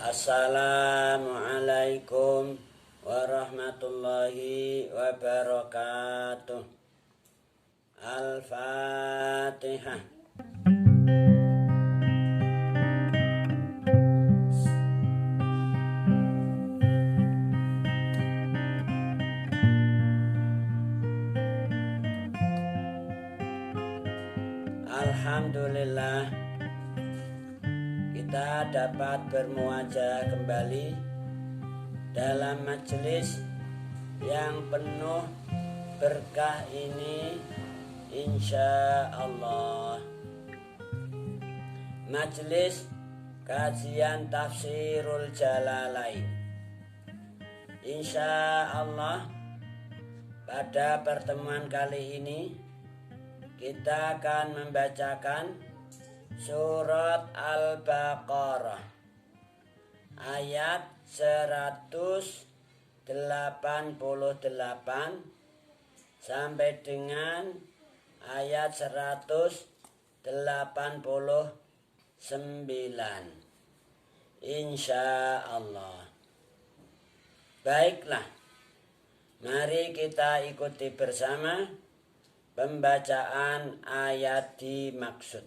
Assalamualaikum warahmatullahi wabarakatuh. Al-Fatihah. Alhamdulillah, kita dapat bermuajah kembali dalam majelis yang penuh berkah ini, insya Allah. Majelis kajian Tafsirul Jalalain. Insya Allah, pada pertemuan kali ini kita akan membacakan surat Al-Baqarah ayat 188 sampai dengan ayat 189. Insya Allah. Baiklah, mari kita ikuti bersama pembacaan ayat dimaksud.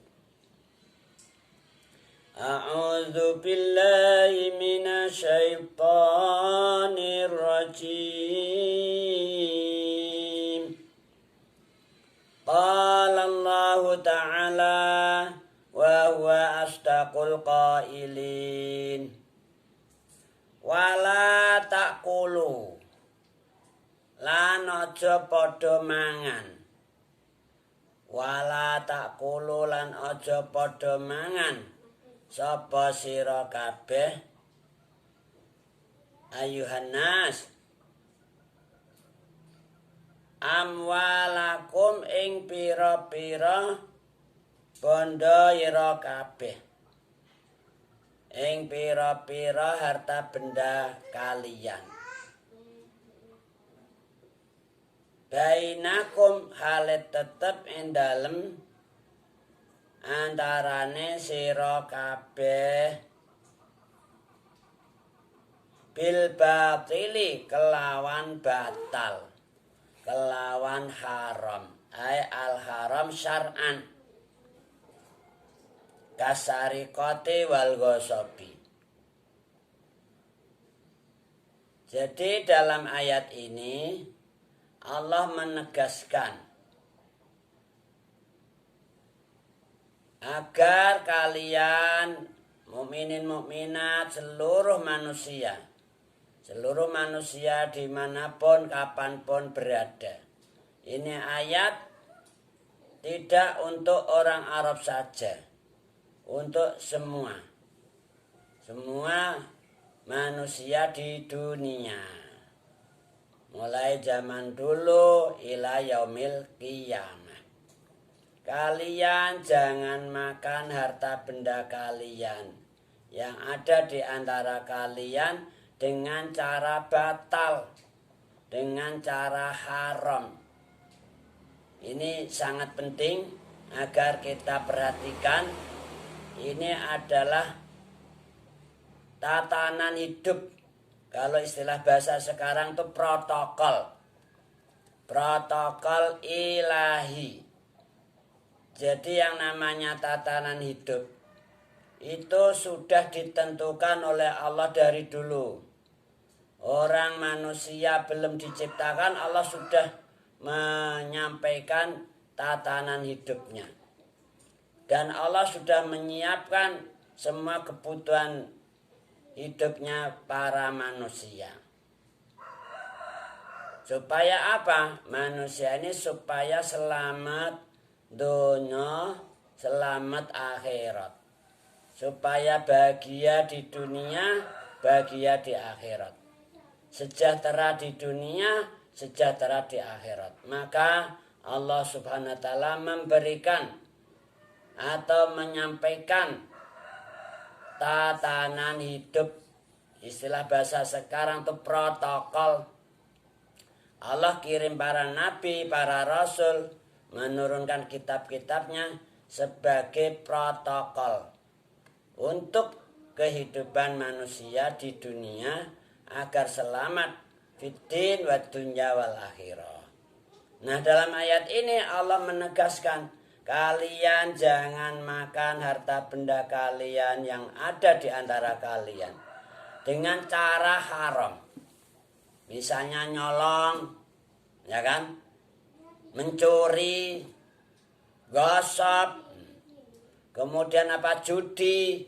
A'udzu billahi minasyaitonir rajim. Qala Allah Ta'ala wa huwa asdaqul qailin. Wala taqulu, lan aja padha mangan. Wala taqulu, lan aja padha mangan sapa sira kabeh ayuhan nas amwalakum ing pira-pira bondo ira kabeh, ing pira-pira harta benda kalian. Bainakum halet tetep ing dalem antarane sira kabeh bil batili kelawan batal, kelawan haram, ay al haram syar'an kasarikoti wal ghasabi. Jadi dalam ayat ini Allah menegaskan agar kalian mukminin mukminat seluruh manusia dimanapun kapanpun berada. Ini ayat tidak untuk orang Arab saja, untuk semua manusia di dunia, mulai zaman dulu ila yaumil qiyamah. Kalian jangan makan harta benda kalian yang ada di antara kalian dengan cara batal, dengan cara haram. Ini sangat penting agar kita perhatikan. Ini adalah tatanan hidup. Kalau istilah bahasa sekarang itu protokol ilahi. Jadi yang namanya tatanan hidup itu sudah ditentukan oleh Allah dari dulu. Orang manusia belum diciptakan, Allah sudah menyampaikan tatanan hidupnya. Dan Allah sudah menyiapkan semua kebutuhan hidupnya para manusia. Supaya apa? Manusia ini supaya selamat dunia, selamat akhirat. Supaya bahagia di dunia, bahagia di akhirat. Sejahtera di dunia, sejahtera di akhirat. Maka Allah Subhanahu wa ta'ala memberikan atau menyampaikan tatanan hidup. Istilah bahasa sekarang itu protokol. Allah kirim para nabi, para rasul, menurunkan kitab-kitabnya sebagai protokol untuk kehidupan manusia di dunia agar selamat fiddin wa dunya wal akhirah. Nah, dalam ayat ini Allah menegaskan, kalian jangan makan harta benda kalian yang ada di antara kalian dengan cara haram. Misalnya nyolong, ya kan? Mencuri, gosip, kemudian judi.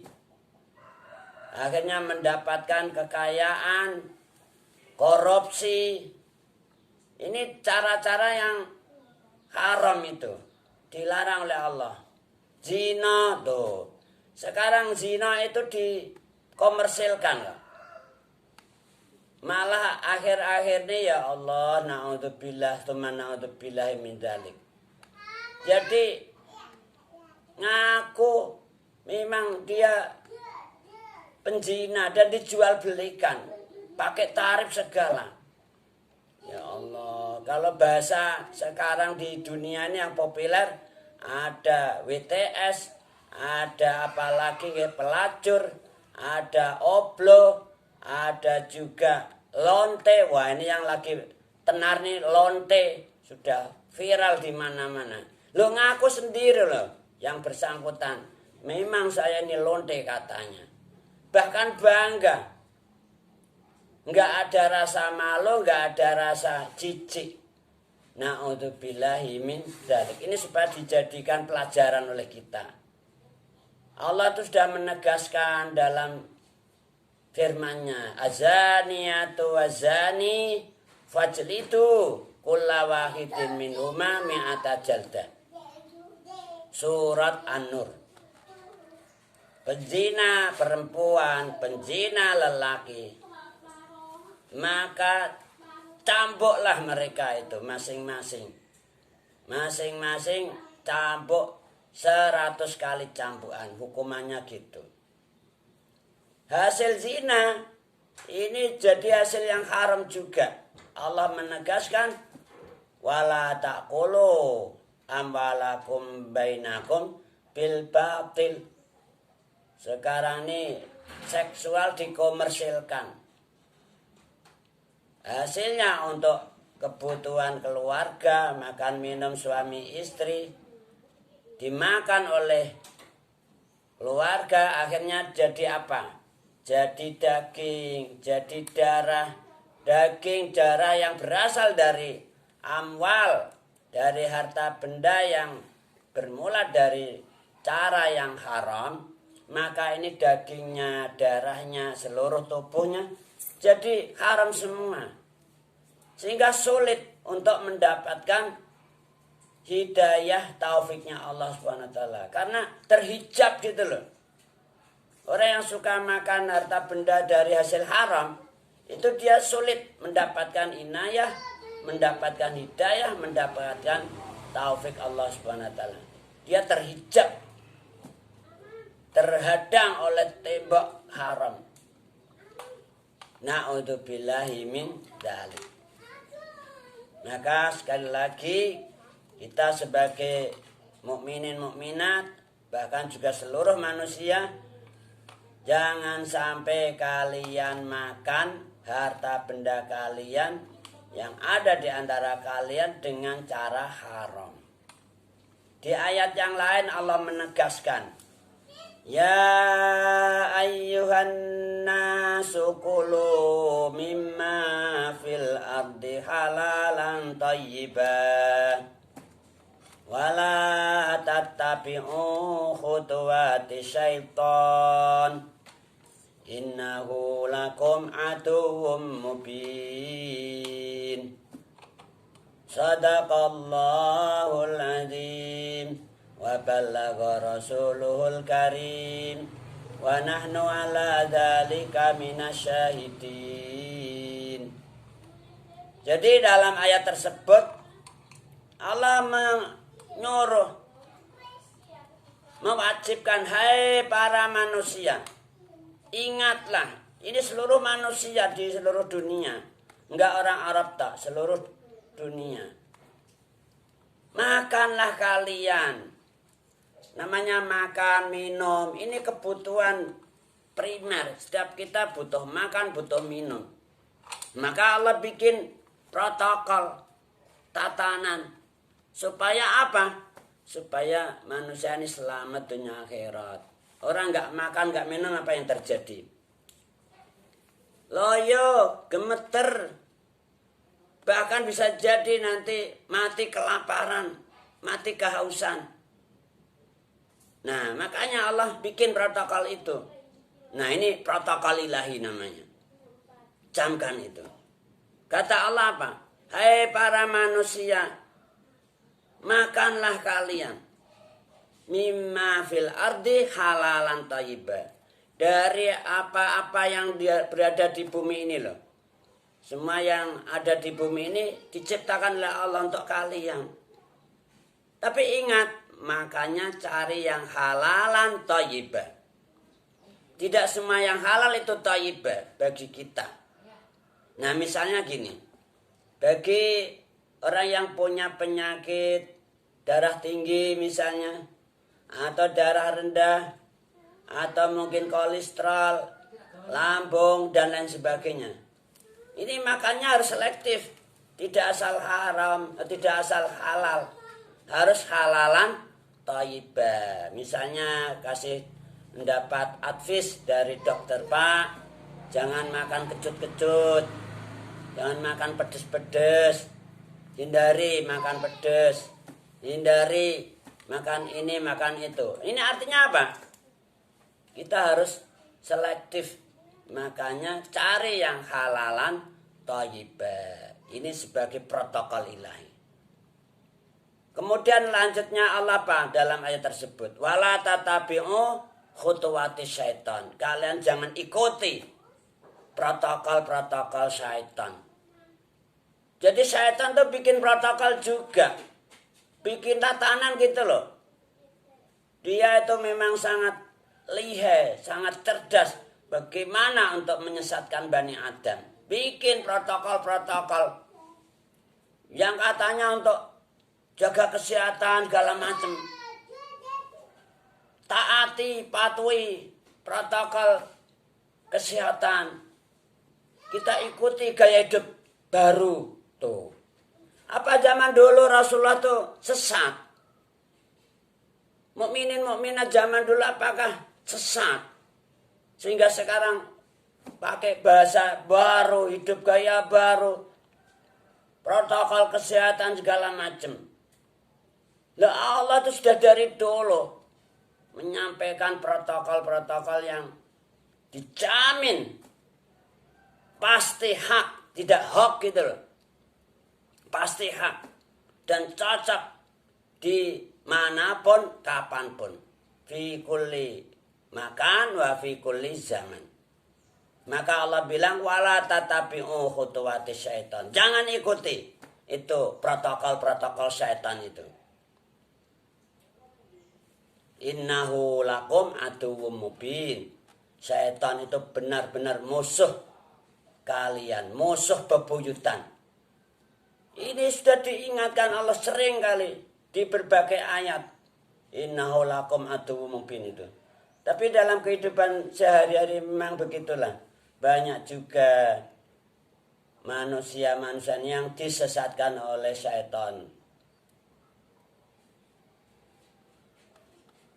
Akhirnya mendapatkan kekayaan, korupsi. Ini cara-cara yang haram itu. Dilarang oleh Allah. Zina tuh. Sekarang zina itu dikomersilkan loh. Malah akhir-akhir ini ya Allah, na'udzubillah, tsumma na'udzubillah min dzalik. Jadi ngaku memang dia penzina dan dijual belikan pakai tarif segala. Ya Allah, kalau bahasa sekarang di dunia ini yang populer ada WTS, ada apalagi pelacur, ada oblo, ada juga lonte. Wah, ini yang lagi tenar nih, lonte sudah viral di mana-mana. Lo ngaku sendiri loh yang bersangkutan. Memang saya ini lonte katanya. Bahkan bangga. Nggak ada rasa malu, nggak ada rasa jijik. Na'udzubillahi min dzalik. Ini supaya dijadikan pelajaran oleh kita. Allah itu sudah menegaskan dalam firman-Nya, azaniyatu wazani fajlidu kulla wahidin minhuma mi'ata jaldah. Surat An-Nur. Penzina perempuan, penzina lelaki, maka cambuklah mereka itu masing-masing. Masing-masing cambuk 100 kali cambukan. Hukumannya gitu. Hasil zina ini jadi hasil yang haram juga. Allah menegaskan, wala taqulu amwalakum bainakum bil batil. Sekarang ini seksual dikomersilkan. Hasilnya untuk kebutuhan keluarga, makan minum suami istri, dimakan oleh keluarga, akhirnya jadi apa? Jadi daging, jadi darah. Daging darah yang berasal dari amwal, dari harta benda yang bermula dari cara yang haram, maka ini dagingnya, darahnya, seluruh tubuhnya jadi haram semua. Sehingga sulit untuk mendapatkan hidayah taufiknya Allah SWT. Karena terhijab gitu loh. Orang yang suka makan harta benda dari hasil haram, itu dia sulit mendapatkan inayah, mendapatkan hidayah, mendapatkan taufik Allah SWT. Dia terhijab, terhadang oleh tembok haram. Na'udzubillahi min dzalik. Maka sekali lagi kita sebagai mukminin mukminat, bahkan juga seluruh manusia, jangan sampai kalian makan harta benda kalian yang ada di antara kalian dengan cara haram. Di ayat yang lain Allah menegaskan, ya ayyuhan nasu kulu mimma fil ardi halalan thayyiban wala tattabi'u khutuwati syaitan innahu lakum aduwwum mubin. Sadaqallahul azim wa ballagha rasuluhul karim wa nahnu ala dzalika minasyahidin. Jadi dalam ayat tersebut Allah menyuruh, mewajibkan, hai para manusia, ingatlah, ini seluruh manusia di seluruh dunia, enggak orang Arab tak, seluruh dunia. Makanlah kalian. Namanya makan, minum, ini kebutuhan primer. Setiap kita butuh makan, butuh minum. Maka Allah bikin protokol, tatanan. Supaya apa? Supaya manusia ini selamat dunia akhirat. Orang nggak makan, nggak minum, apa yang terjadi? Loyo, gemeter. Bahkan bisa jadi nanti mati kelaparan, mati kehausan. Nah, makanya Allah bikin protokol itu. Nah, ini protokol ilahi namanya. Camkan itu. Kata Allah apa? Hai para manusia, makanlah kalian mimma fil ardi halalan thayyibah. Dari apa-apa yang berada di bumi ini loh. Semua yang ada di bumi ini diciptakan oleh Allah untuk kalian. Tapi ingat, makanya cari yang halalan thayyibah. Tidak semua yang halal itu thayyibah bagi kita. Nah, misalnya gini. Bagi orang yang punya penyakit darah tinggi misalnya, atau darah rendah, atau mungkin kolesterol, lambung, dan lain sebagainya. Ini makannya harus selektif, tidak asal haram, tidak asal halal, harus halalan thayyibah. Misalnya kasih mendapat advice dari dokter, Pak, jangan makan kecut-kecut, jangan makan pedes-pedes, hindari makan pedes, hindari makan ini, makan itu. Ini artinya apa? Kita harus selektif. Makanya cari yang halalan thayyibah. Ini sebagai protokol ilahi. Kemudian lanjutnya Allah apa dalam ayat tersebut? Wala tatabi'u khutuwati syaitan. Kalian jangan ikuti protokol-protokol syaitan. Jadi syaitan tuh bikin protokol juga. Bikin tatanan gitu loh. Dia itu memang sangat lihai, sangat cerdas. Bagaimana untuk menyesatkan Bani Adam. Bikin protokol-protokol. Yang katanya untuk jaga kesehatan segala macam. Taati, patuhi protokol kesehatan. Kita ikuti gaya hidup baru tuh. Apa zaman dulu Rasulullah tuh sesat? Mukminin-mukminat zaman dulu apakah sesat? Sehingga sekarang pakai bahasa baru, hidup gaya baru, protokol kesehatan segala macam. Lah Allah itu sudah dari dulu menyampaikan protokol-protokol yang dijamin pasti hak, tidak hoax gitu loh. Pasti hak dan cocok di manapun, kapanpun. Fi kulli makan wa fi kulli zaman. Maka Allah bilang wala tatabi'u khutuwati syaitan. Jangan ikuti itu protokol-protokol syaitan itu. Innahu lakum aduwwum mubin. Syaitan itu benar-benar musuh kalian, musuh bebuyutan. Ini sudah diingatkan Allah sering kali di berbagai ayat. Innahu lakum aduwwum mubin itu. Tapi dalam kehidupan sehari-hari memang begitulah. Banyak juga manusia-manusia yang disesatkan oleh syaitan.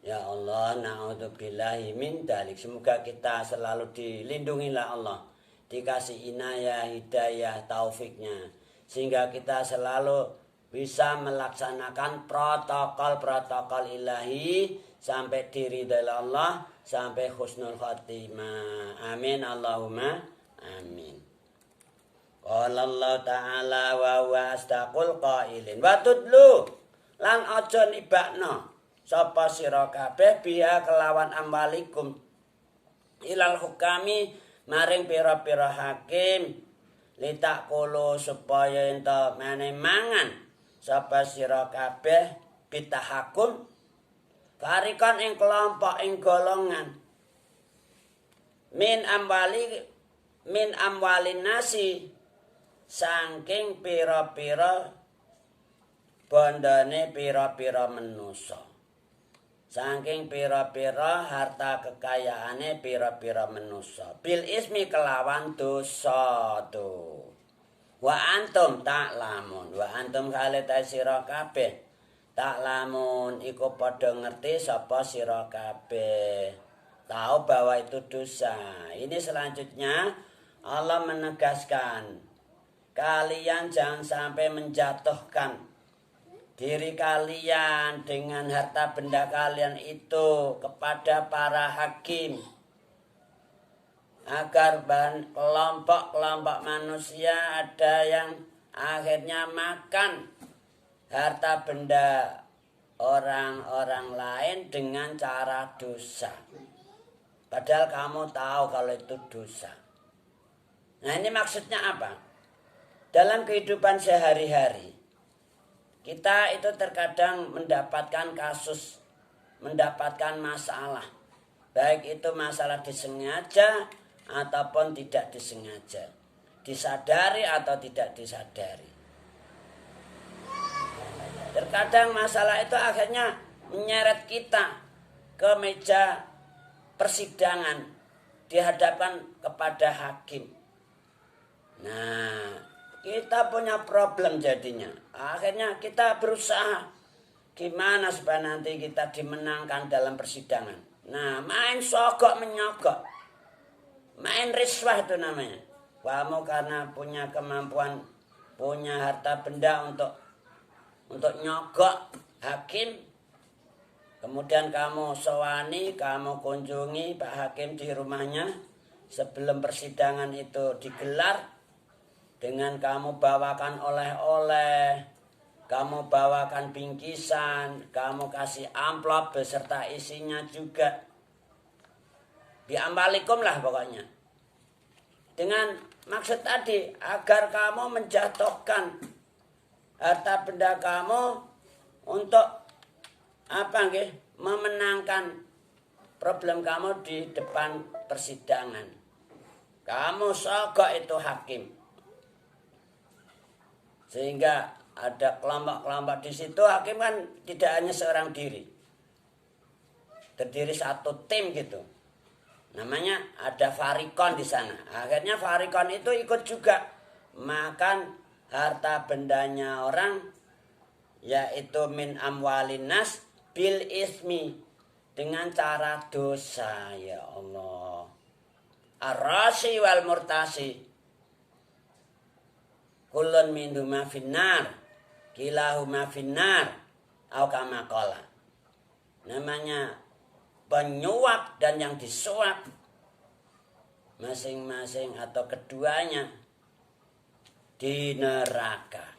Ya Allah, na'udzubillahi min dzalik. Semoga kita selalu dilindungilah Allah. Dikasih inayah, hidayah, taufiknya. Sehingga kita selalu bisa melaksanakan protokol-protokol ilahi sampai diridhai Allah, sampai husnul khatimah. Amin Allahumma amin. Qala Allah Ta'ala wa huwa astaqul qailin. Wa tudlu lan aja nibakno sapa sira kabeh biha kelawan amwalikum ilal hukami maring pira-pira hakim litakulu supaya ento mene mangan sapa sira kabeh bitahakun farikan ing kelompok ing golongan min amwalin nasi saking pira-pira bondone pira-pira manusa. saking pira-pira harta kekayaane pira-pira manusa. Bil ismi kelawan dosa tuh. Wa antum ta'lamun, wa antum khalita sira kabeh ta'lamun iku padha ngerti sapa sira kabeh. Tahu bahwa itu dosa. Ini selanjutnya Allah menegaskan, kalian jangan sampai menjatuhkan diri kalian dengan harta benda kalian itu kepada para hakim, agar kelompok-kelompok manusia ada yang akhirnya makan harta benda orang-orang lain dengan cara dosa. Padahal kamu tahu kalau itu dosa. Nah, ini maksudnya apa? Dalam kehidupan sehari-hari kita itu terkadang mendapatkan kasus, mendapatkan masalah. Baik itu masalah disengaja ataupun tidak disengaja. Disadari atau tidak disadari. Terkadang masalah itu akhirnya menyeret kita ke meja persidangan. Dihadapkan kepada hakim. Nah, kita punya problem jadinya. Akhirnya kita berusaha gimana supaya nanti kita dimenangkan dalam persidangan. Nah, main sogok menyogok. Main riswah itu namanya. Kamu karena punya kemampuan, punya harta benda untuk nyogok hakim. Kemudian kamu sowani, kamu kunjungi Pak Hakim di rumahnya sebelum persidangan itu digelar. Dengan kamu bawakan oleh-oleh, kamu bawakan bingkisan, kamu kasih amplop beserta isinya juga. Biambalikum lah pokoknya. Dengan maksud tadi, agar kamu menjatuhkan harta benda kamu untuk apa nggih? Memenangkan problem kamu di depan persidangan. Kamu sogok itu hakim. Sehingga ada kelompok-kelompok di situ, hakim kan tidak hanya seorang diri. Terdiri satu tim gitu. Namanya ada farikon di sana. Akhirnya farikon itu ikut juga makan harta bendanya orang, yaitu min amwalin nas bil ismi, dengan cara dosa. Ya Allah. Ar-rasi wal murtasi. Kullun minhuma finnar, kilahuma finnar, au kama qala. Namanya penyuap dan yang disuap, masing-masing atau keduanya di neraka.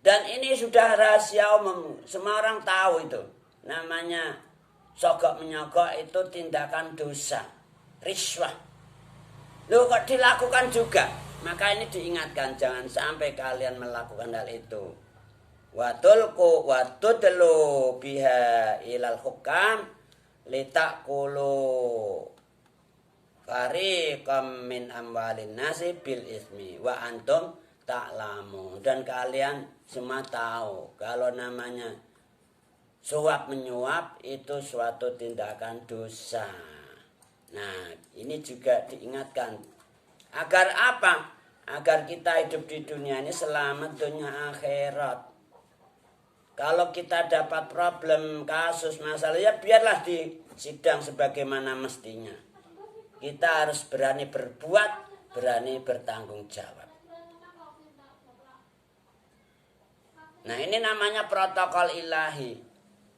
Dan ini sudah rahasia umum, semua orang tahu itu. Namanya sogok menyogok itu tindakan dosa, riswah. Loh kok dilakukan juga? Maka ini diingatkan, jangan sampai kalian melakukan hal itu. Watulku watudlu biha ilal hukam litakulu fariqam min amwalin nasi bil ismi wa antum ta'lamu. Dan kalian semua tahu kalau namanya suap menyuap itu suatu tindakan dosa. Nah, ini juga diingatkan. Agar apa? Agar kita hidup di dunia ini selamat dunia akhirat. Kalau kita dapat problem, kasus, masalah, ya biarlah di sidang sebagaimana mestinya. Kita harus berani berbuat, berani bertanggung jawab. Nah, ini namanya protokol ilahi.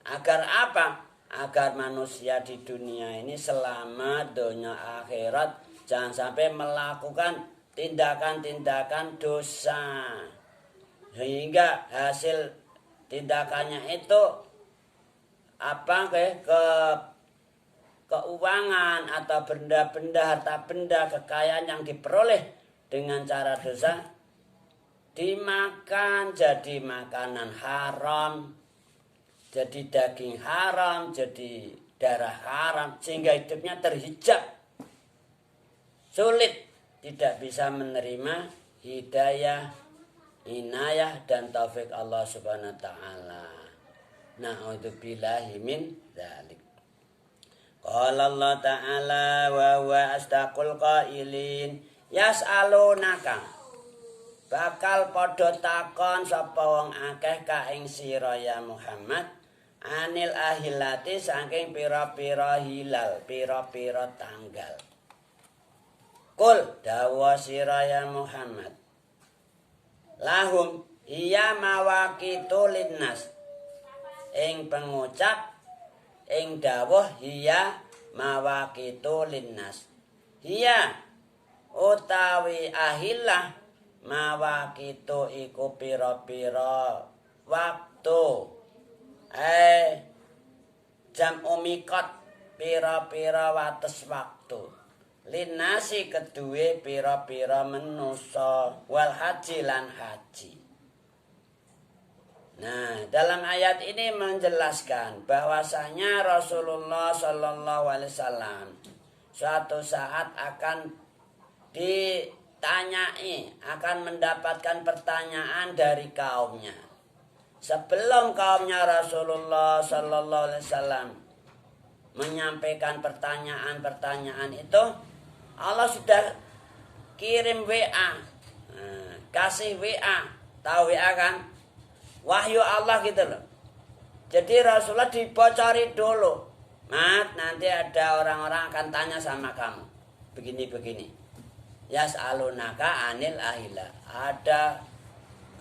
Agar apa? Agar manusia di dunia ini selamat dunia akhirat. Jangan sampai melakukan tindakan-tindakan dosa. Sehingga hasil tindakannya itu apa keuangan atau benda-benda, harta benda, kekayaan yang diperoleh dengan cara dosa dimakan jadi makanan haram, jadi daging haram, jadi darah haram, sehingga hidupnya terhijab. Sulit, tidak bisa menerima hidayah, inayah dan taufik Allah Subhanahu wa taala. Na'udzubillahi min dzalik. Qala Allah Ta'ala wa huwa asdaqul qailin. Yas'alunaka. Bakal padha takon sapa wong akeh ka ing sira ya Muhammad anil ahilati saking pira-pira hilal, pira-pira tanggal. Kul dawa sira ya Muhammad. Lahum iya mawaqitu linnas. Ing pengucap ing dawuh iya mawaqitu linnas. Iya utawi ahillah mawaqitu iku pira-pira waktu. Jam umikot pira-pira wates waktu. Linasi kedue pira-pira manusa wal haji lan haji. Nah, dalam ayat ini menjelaskan bahwasanya Rasulullah Shallallahu Alaihi Wasallam suatu saat akan ditanyai, akan mendapatkan pertanyaan dari kaumnya. Sebelum kaumnya Rasulullah Shallallahu Alaihi Wasallam menyampaikan pertanyaan-pertanyaan itu, Allah sudah kirim WA, kasih WA, tahu WA kan? Wahyu Allah gitu loh. Jadi Rasulullah dibocori dulu. Mat, nanti ada orang-orang akan tanya sama kamu. Begini-begini. Yas'alunaka anil ahillah. Ada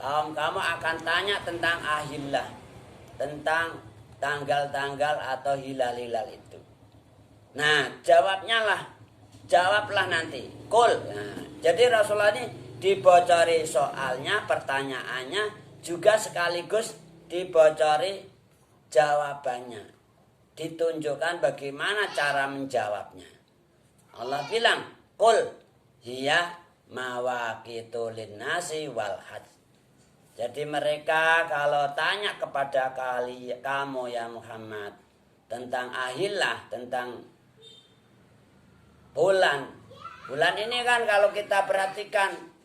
kaum kamu akan tanya tentang ahillah. Tentang tanggal-tanggal atau hilal-hilal itu. Nah, jawablah nanti. Kul. Nah, jadi Rasulullah ini dibocori soalnya, pertanyaannya, juga sekaligus dibocori jawabannya. Ditunjukkan bagaimana cara menjawabnya. Allah bilang, kul hiya mawaqitu linnasi wal hajj. Jadi mereka kalau tanya kepada kamu ya Muhammad tentang ahillah, tentang bulan. Bulan ini kan kalau kita perhatikan,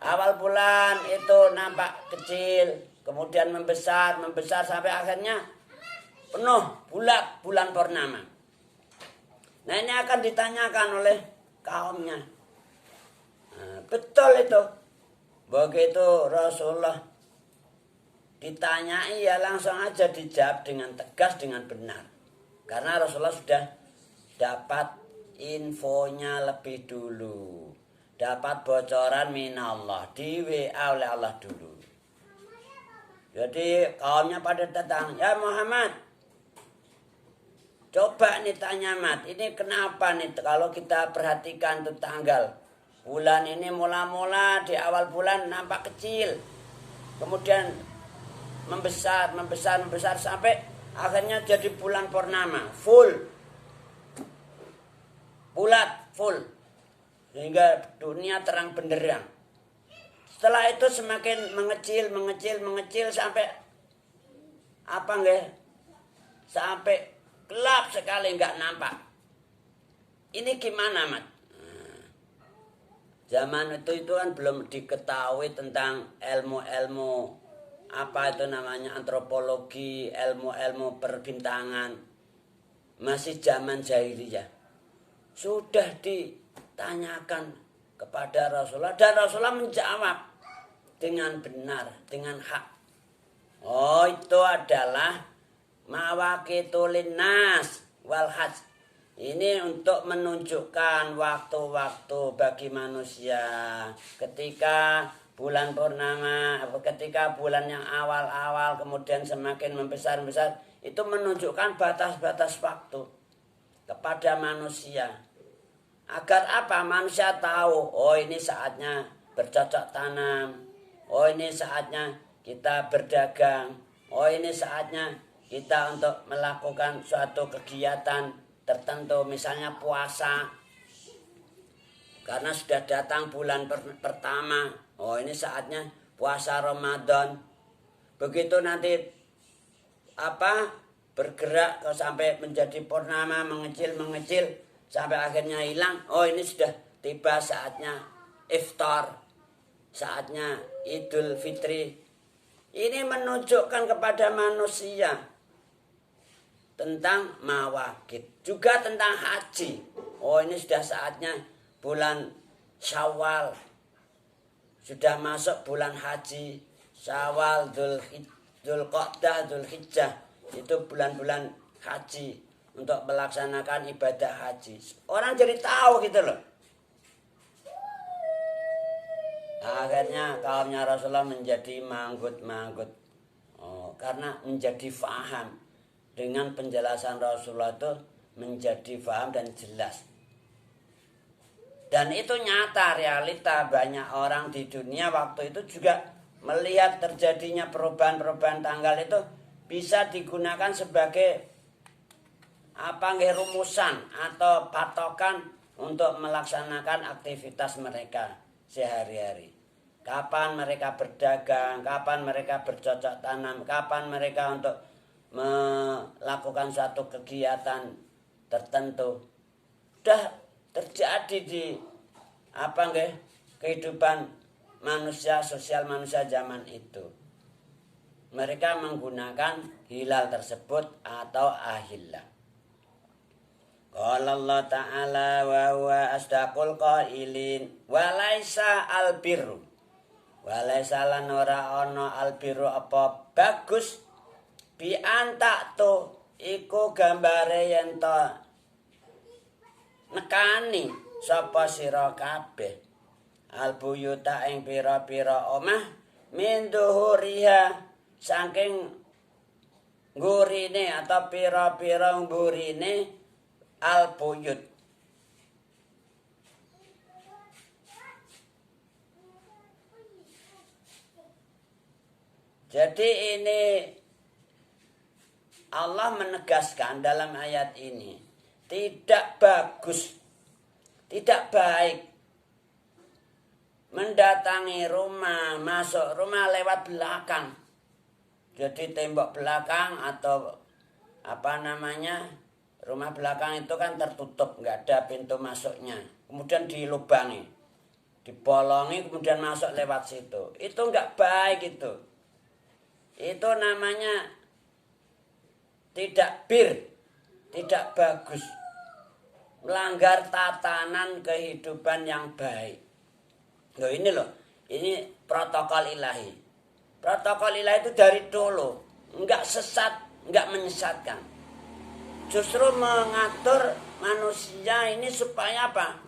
awal bulan itu nampak kecil, kemudian membesar sampai akhirnya penuh bulan purnama. Nah, ini akan ditanyakan oleh kaumnya. Nah, betul itu. Begitu Rasulullah ditanyai ya langsung aja dijawab dengan tegas, dengan benar. Karena Rasulullah sudah dapat infonya lebih dulu. Dapat bocoran minallah, di WA oleh Allah dulu. Jadi kaumnya pada datang, ya Muhammad, coba nih tanya Mat, ini kenapa nih kalau kita perhatikan tuh tanggal. Bulan ini mula-mula di awal bulan nampak kecil. Kemudian membesar sampai akhirnya jadi bulan purnama, full. Bulat, full. Sehingga dunia terang benderang. Setelah itu semakin mengecil sampai apa enggak? Sampai gelap sekali enggak nampak. Ini gimana, Mat? Zaman itu kan belum diketahui tentang ilmu-ilmu apa itu namanya antropologi, ilmu-ilmu perbintangan. Masih zaman jahiliyah. Sudah ditanyakan kepada Rasulullah dan Rasulullah menjawab dengan benar, dengan hak. Oh, itu adalah mawaqitu linnas wal hajj. Ini untuk menunjukkan waktu-waktu bagi manusia ketika bulan purnama, ketika bulan yang awal-awal kemudian semakin membesar, itu menunjukkan batas-batas waktu kepada manusia. Agar apa? Manusia tahu, oh ini saatnya bercocok tanam, oh ini saatnya kita berdagang, oh ini saatnya kita untuk melakukan suatu kegiatan tertentu, misalnya puasa, karena sudah datang bulan pertama, oh ini saatnya puasa Ramadan. Begitu nanti bergerak sampai menjadi purnama, mengecil sampai akhirnya hilang, oh ini sudah tiba saatnya iftar, saatnya Idul Fitri. Ini menunjukkan kepada manusia tentang mawakid, juga tentang haji. Oh, ini sudah saatnya bulan Syawal, sudah masuk bulan haji. Syawal, Dzulqa'dah, Dzulhijjah, itu bulan-bulan haji untuk melaksanakan ibadah haji. Orang jadi tahu gitu loh. Akhirnya kaumnya Rasulullah menjadi manggut-manggut. Oh, karena menjadi faham. Dengan penjelasan Rasulullah itu menjadi faham dan jelas. Dan itu nyata, realita. Banyak orang di dunia waktu itu juga melihat terjadinya perubahan-perubahan tanggal itu bisa digunakan sebagai rumusan atau patokan untuk melaksanakan aktivitas mereka sehari-hari. Kapan mereka berdagang, kapan mereka bercocok tanam, kapan mereka untuk melakukan suatu kegiatan tertentu. Sudah terjadi di kehidupan manusia, sosial manusia zaman itu. Mereka menggunakan hilal tersebut atau ahillah. Qala Allah Ta'ala wa huwa asdaqul qailin wa laisa albirru wa laisa lan ora ana albirru apa bagus bi antak to iku gambare yen to nekani sapa sira kabeh albuyuta ing pira-pira omah min dhuhuriha saking ngurine atau pira-pira ngurine al-buyut. Jadi ini Allah menegaskan dalam ayat ini tidak bagus, tidak baik mendatangi rumah, masuk rumah lewat belakang. Jadi tembok belakang atau rumah belakang itu kan tertutup, nggak ada pintu masuknya. Kemudian dilubangi, dibolongi, kemudian masuk lewat situ. Itu nggak baik itu. Itu namanya tidak tidak bagus. Melanggar tatanan kehidupan yang baik. Loh ini ini protokol ilahi. Protokol ilahi itu dari dulu, nggak sesat, nggak menyesatkan. Justru mengatur manusia ini supaya apa?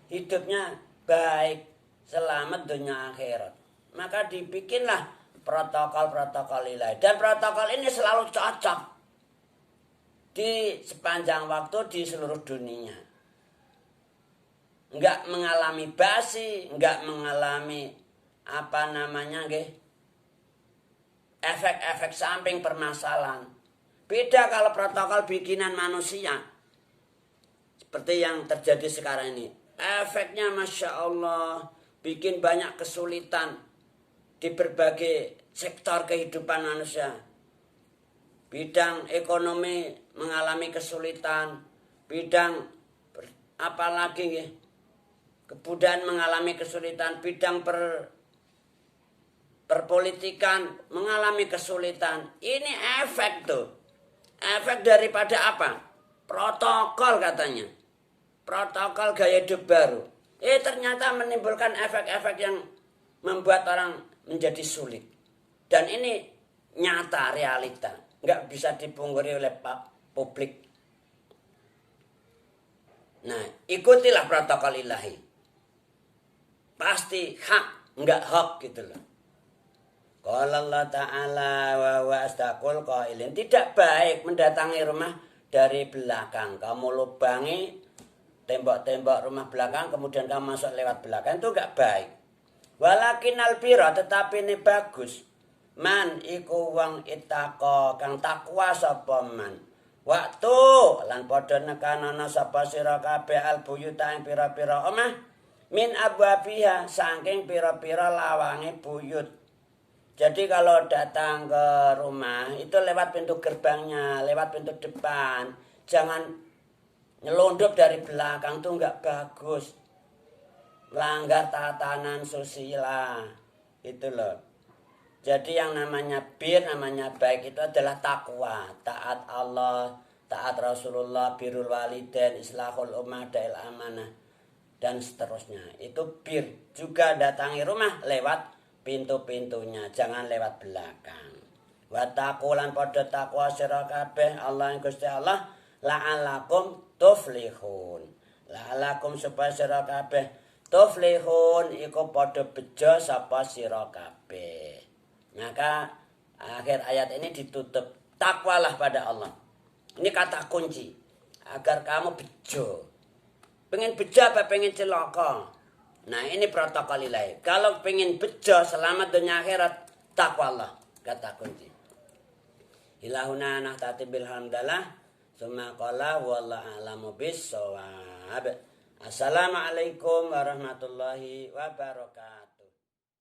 Hidupnya baik, selamat dunia akhirat. Maka dibikinlah protokol-protokol ilahi. Dan protokol ini selalu cocok di sepanjang waktu di seluruh dunia. Enggak mengalami basi, enggak mengalami efek-efek samping permasalahan. Beda kalau protokol bikinan manusia. Seperti yang terjadi sekarang ini. Efeknya Masya Allah. Bikin banyak kesulitan di berbagai sektor kehidupan manusia. Bidang ekonomi mengalami kesulitan. Bidang kebudayaan mengalami kesulitan. Bidang perpolitikan mengalami kesulitan. Ini efek tuh. Efek daripada apa? Protokol katanya. Protokol gaya hidup baru. Ternyata menimbulkan efek-efek yang membuat orang menjadi sulit. Dan ini nyata, realita. Nggak bisa dipungkiri oleh publik. Nah, ikutilah protokol ilahi. Pasti hak, nggak hak gitu loh. Qala Allah Ta'ala wa huwa asdaqul qailin. Tidak baik mendatangi rumah dari belakang. Kamu lubangi tembok-tembok rumah belakang, kemudian kamu masuk lewat belakang. Itu enggak baik. Walakin albira, tetapi ini bagus. Man iku wong ittaqo kang takwa sapa man. Waktu lan padha nekanana sapa sira kabeh albuyuta ing pira-pira omah min abwabiha saking pira-pira lawange buyut. Jadi kalau datang ke rumah itu lewat pintu gerbangnya, lewat pintu depan. Jangan nyelundup dari belakang, itu enggak bagus. Melanggar tatanan susila. Itu loh. Jadi yang namanya bir, namanya baik itu adalah takwa, taat Allah, taat Rasulullah, birrul walidain, islahul ummah, da'il amanah, dan seterusnya. Itu bir. Juga datangi rumah lewat pintu-pintunya, jangan lewat belakang. Wa taqulan padha takwa sira kabeh Allah ing Gusti Allah la'alakum tuflihun. La'alakum supaya sira kabeh tuflihun iku padha bejo sapa sira kabeh. Maka akhir ayat ini ditutup, takwalah pada Allah. Ini kata kunci agar kamu bejo. Pengen bejo apa pengen celaka? Nah ini protokol ilahi. Kalau pengen bejo selamat dunia akhirat, takwa Allah, kata kunci. Ilahuna nahtati bilhamdalah summa qala wallahu a'lamu bis-shawab. Assalamualaikum warahmatullahi wabarakatuh.